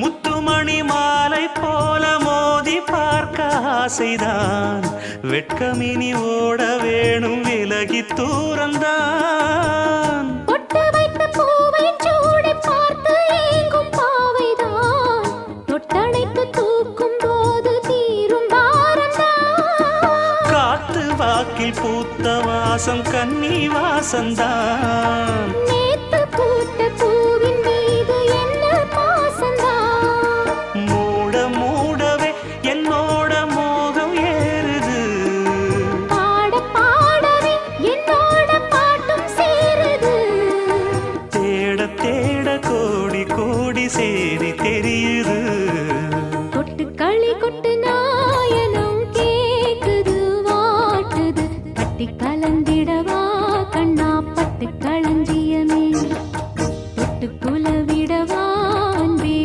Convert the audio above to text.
முத்துமணி மாலை போல மோதி பார்க்க ஆசைதான். வெட்கமினி ஓட வேணும் விலகி தூரந்தான். பொட்டு வைத்த பூவை சூடி பார்த்து ஏங்கும் பாவைதான். தொட்டணைத்து தூக்கும் போது தீரும் பாரந்தான். காத்து வாக்கில் பூத்த வாசம் கன்னி வாசந்தான். நேத்து பூத்த பூவின் மீது என்ன பாசந்தான். மூட மூடவே என்னோட மோகம் ஏறுது. பாட பாடவே என்னோட பாட்டும் சேருது. தேட தேட கோடி கோடி சேரி தெரியுது.